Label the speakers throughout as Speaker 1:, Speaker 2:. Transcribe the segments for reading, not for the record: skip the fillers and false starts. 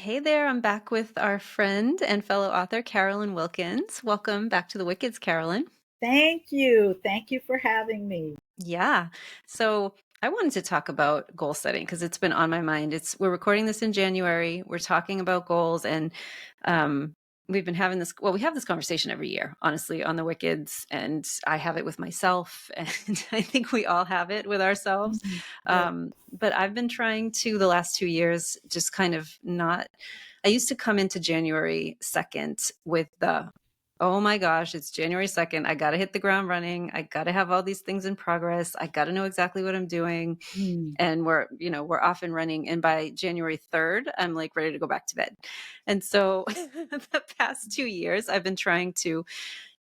Speaker 1: Hey there, I'm back with our friend and fellow author, Carolyn Wilkins. Welcome back to the Wickeds, Carolyn.
Speaker 2: Thank you. Thank you for having me.
Speaker 1: Yeah. So I wanted to talk about goal setting because it's been on my mind. We're recording this in January. We're talking about goals, and um, we've been having this. Well, we have this conversation every year, honestly, on the Wickeds, and I have it with myself, and I think we all have it with ourselves.
Speaker 2: Mhm. Yeah.
Speaker 1: But I've been trying to the last 2 years just kind of not. I used to come into January 2nd with the oh my gosh, it's January 2nd. I got to hit the ground running. I got to have all these things in progress. I got to know exactly what I'm doing.
Speaker 2: Mm.
Speaker 1: And we're off and running. And by January 3rd, I'm like ready to go back to bed. And so the past 2 years, I've been trying to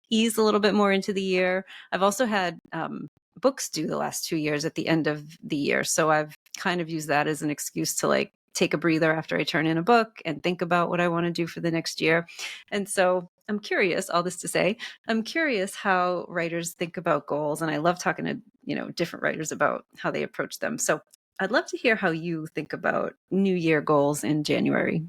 Speaker 1: ease a little bit more into the year. I've also had books due the last 2 years at the end of the year. So I've kind of used that as an excuse to like take a breather after I turn in a book and think about what I want to do for the next year. And so I'm curious, all this to say, I'm curious how writers think about goals. And I love talking to, different writers about how they approach them. So I'd love to hear how you think about New Year goals in January.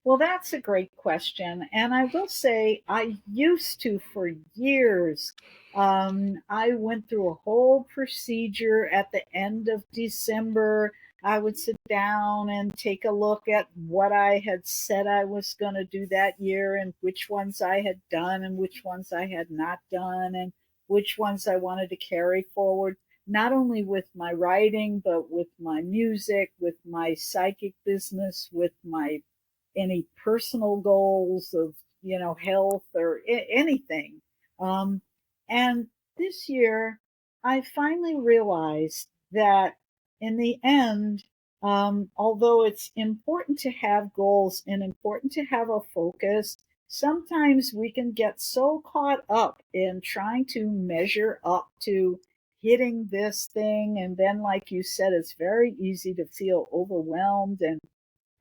Speaker 2: Well, that's a great question. And I will say, I used to for years. I went through a whole procedure at the end of December. I would sit down and take a look at what I had said I was going to do that year and which ones I had done and which ones I had not done and which ones I wanted to carry forward, not only with my writing, but with my music, with my psychic business, with my any personal goals of health or anything. um, and this year I finally realized that in the end, although it's important to have goals and important to have a focus, sometimes we can get so caught up in trying to measure up to hitting this thing, and then like you said, it's very easy to feel overwhelmed. And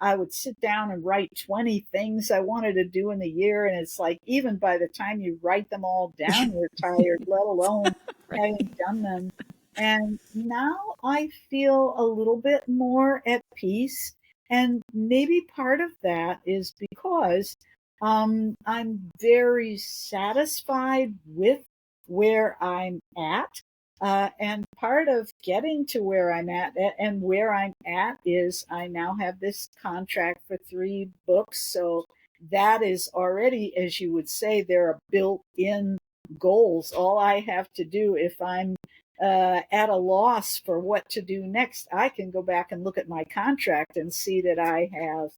Speaker 2: I would sit down and write 20 things I wanted to do in the year. And it's like, even by the time you write them all down, you're tired, let alone
Speaker 1: Right.
Speaker 2: having done them. And now I feel a little bit more at peace. And maybe part of that is because I'm very satisfied with where I'm at. And part of getting to where I'm at, and where I'm at is I now have this contract for 3 books. So that is already, as you would say, there are built in goals. All I have to do, if I'm at a loss for what to do next, I can go back and look at my contract and see that I have,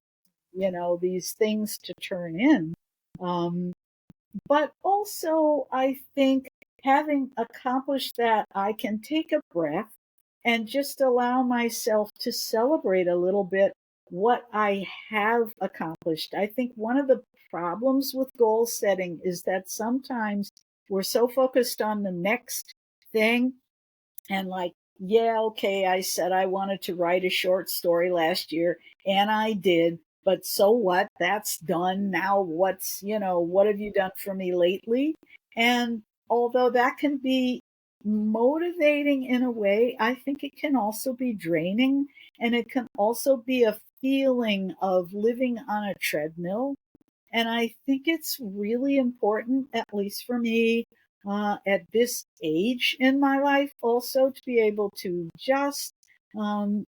Speaker 2: these things to turn in. Um, but also, I think having accomplished that, I can take a breath and just allow myself to celebrate a little bit what I have accomplished. I think one of the problems with goal setting is that sometimes we're so focused on the next thing, and like, yeah, okay, I said I wanted to write a short story last year, and I did. But so what? That's done. Now what have you done for me lately? And although that can be motivating in a way, I think it can also be draining. And it can also be a feeling of living on a treadmill. And I think it's really important, at least for me, at this age in my life, also to be able to just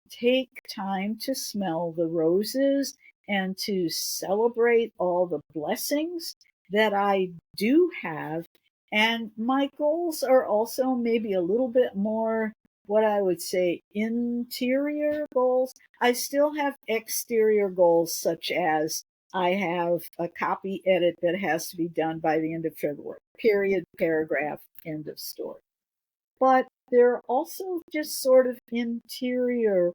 Speaker 2: take time to smell the roses and to celebrate all the blessings that I do have. And my goals are also maybe a little bit more, what I would say, interior goals. I still have exterior goals, such as I have a copy edit that has to be done by the end of February. Period, paragraph, end of story. But there are also just sort of interior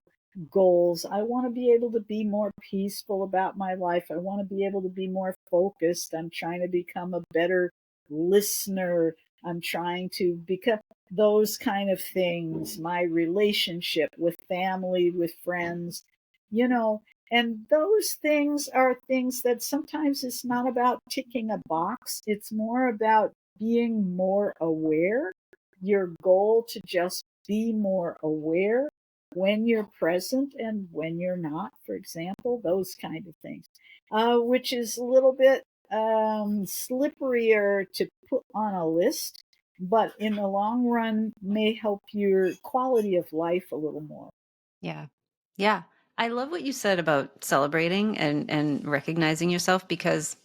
Speaker 2: goals. I want to be able to be more peaceful about my life. I want to be able to be more focused. I'm trying to become a better listener. I'm trying to become those kind of things. My relationship with family, with friends, you know, and those things are things that sometimes it's not about ticking a box. It's more about being more aware. Your goal to just be more aware when you're present and when you're not, for example, those kind of things, which is a little bit slipperier to put on a list, but in the long run may help your quality of life a little more.
Speaker 1: Yeah. Yeah. I love what you said about celebrating and recognizing yourself because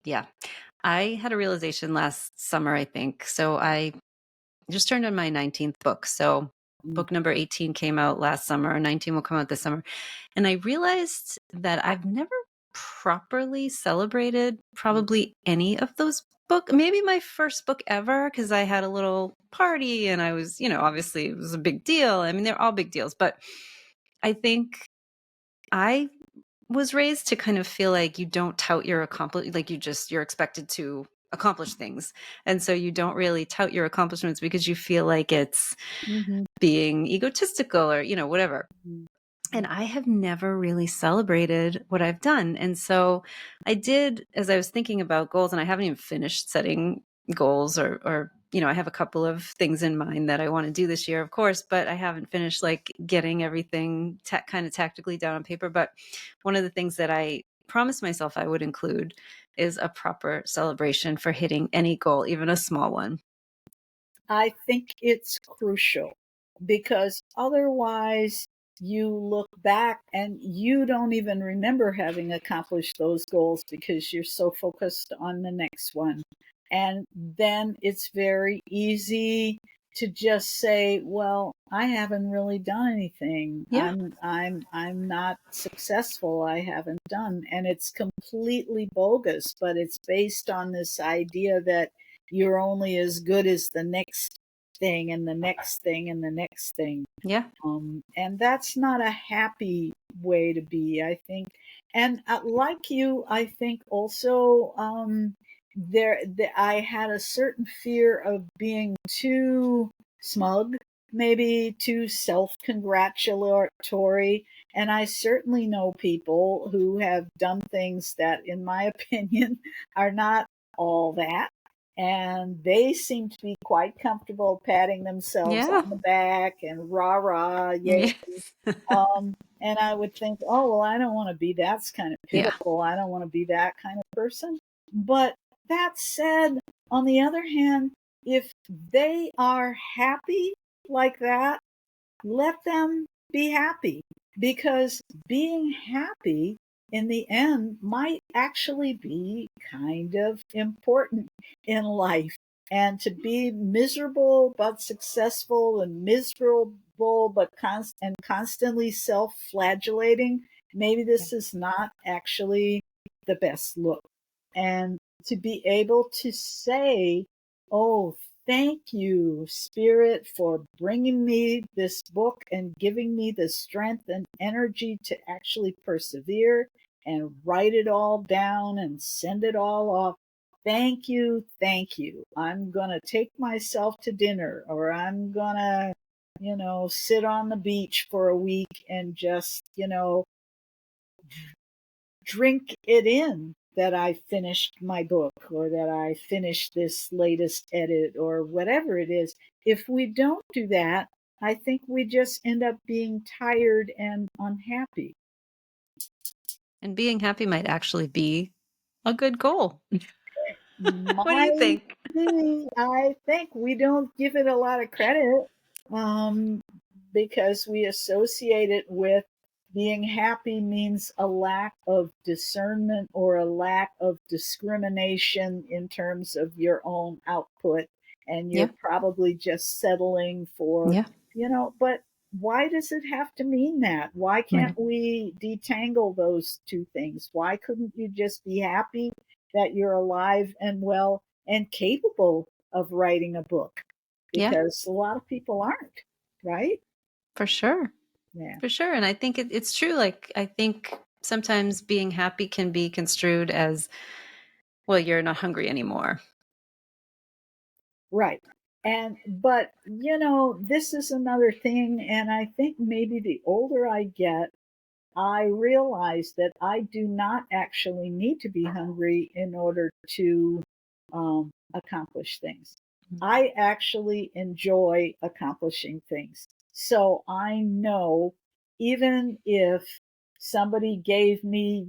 Speaker 1: yeah, I had a realization last summer, I think. So I just turned on my 19th book. So
Speaker 2: Mm,
Speaker 1: book number 18 came out last summer, 19 will come out this summer. And I realized that I've never properly celebrated
Speaker 2: mm,
Speaker 1: probably any of those book, maybe my first book ever, because I had a little party and I was, obviously it was a big deal. I mean, they're all big deals, but I think I was raised to kind of feel like you don't tout your like you're expected to accomplish things. And so you don't really tout your accomplishments because you feel like it's
Speaker 2: mhm,
Speaker 1: being egotistical or, whatever.
Speaker 2: mhm,
Speaker 1: And I have never really celebrated what I've done. And so I did, as I was thinking about goals, and I haven't even finished setting goals or I have a couple of things in mind that I want to do this year, of course, but I haven't finished like getting everything kind of tactically down on paper. But one of the things that I promised myself I would include is a proper celebration for hitting any goal, even a small one.
Speaker 2: I think it's crucial because otherwise you look back and you don't even remember having accomplished those goals because you're so focused on the next one. And then it's very easy to just say, well, I haven't really done anything.
Speaker 1: Yeah.
Speaker 2: I'm not successful. I haven't done. And it's completely bogus, but it's based on this idea that you're only as good as the next thing and the next thing and the next thing.
Speaker 1: Yeah.
Speaker 2: And that's not a happy way to be, I think. And like you, I think also I had a certain fear of being too smug, maybe too self-congratulatory. And I certainly know people who have done things that, in my opinion, are not all that, and they seem to be quite comfortable patting themselves
Speaker 1: Yeah.
Speaker 2: on the back and rah rah, yay.
Speaker 1: Yes.
Speaker 2: And I would think, oh, well, I don't want to be that's kind of
Speaker 1: Yeah.
Speaker 2: pitiful. I don't want to be that kind of person. But that said, on the other hand, if they are happy like that, let them be happy, because being happy in the end might actually be kind of important in life. And to be miserable but successful and miserable but constantly self-flagellating, maybe this is not actually the best look. And to be able to say, oh, thank you, Spirit, for bringing me this book and giving me the strength and energy to actually persevere and write it all down and send it all off. Thank you, thank you. I'm going to take myself to dinner, or I'm going to, sit on the beach for a week and just, drink it in that I finished my book or that I finished this latest edit or whatever it is. If we don't do that, I think we just end up being tired and unhappy.
Speaker 1: And being happy might actually be a good goal. What do you
Speaker 2: Might
Speaker 1: think?
Speaker 2: be, I think we don't give it a lot of credit, um, because we associate it with being happy means a lack of discernment or a lack of discrimination in terms of your own output. And
Speaker 1: Yeah.
Speaker 2: you're probably just settling for,
Speaker 1: Yeah.
Speaker 2: but why does it have to mean that? Why can't
Speaker 1: Right.
Speaker 2: we detangle those two things? Why couldn't you just be happy that you're alive and well and capable of writing a book?
Speaker 1: Yeah.
Speaker 2: Because a lot of people aren't, right?
Speaker 1: For sure.
Speaker 2: Yeah.
Speaker 1: For sure. And I think it's true. Like, I think sometimes being happy can be construed as, well, you're not hungry anymore.
Speaker 2: Right. But this is another thing. And I think maybe the older I get, I realize that I do not actually need to be hungry in order to accomplish things.
Speaker 1: Mm.
Speaker 2: I actually enjoy accomplishing things. So I know even if somebody gave me,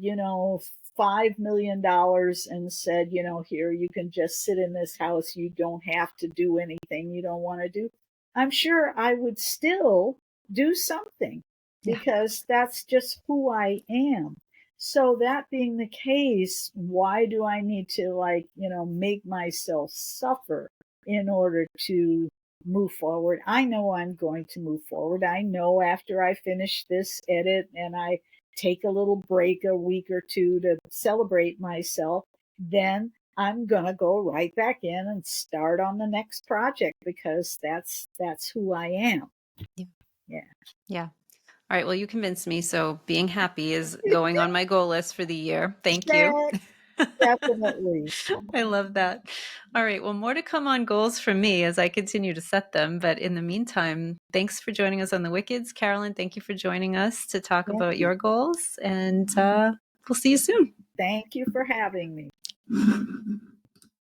Speaker 2: $5 million and said, here, you can just sit in this house, you don't have to do anything you don't want to do, I'm sure I would still do something
Speaker 1: Yeah.
Speaker 2: because that's just who I am. So that being the case, why do I need to, like, make myself suffer in order to move forward? I know I'm going to move forward. I know after I finish this edit and I take a little break, a week or two, to celebrate myself, then I'm going to go right back in and start on the next project because that's who I am.
Speaker 1: Yeah.
Speaker 2: Yeah.
Speaker 1: Yeah. All right. Well, you convinced me. So being happy is going on my goal list for the year. Thank you.
Speaker 2: Check. Definitely.
Speaker 1: I love that. All right. Well, more to come on goals from me as I continue to set them. But in the meantime, thanks for joining us on the Wickeds. Carolyn, thank you for joining us to talk
Speaker 2: Thank
Speaker 1: about
Speaker 2: you.
Speaker 1: your goals. And we'll see you soon.
Speaker 2: Thank you for having me.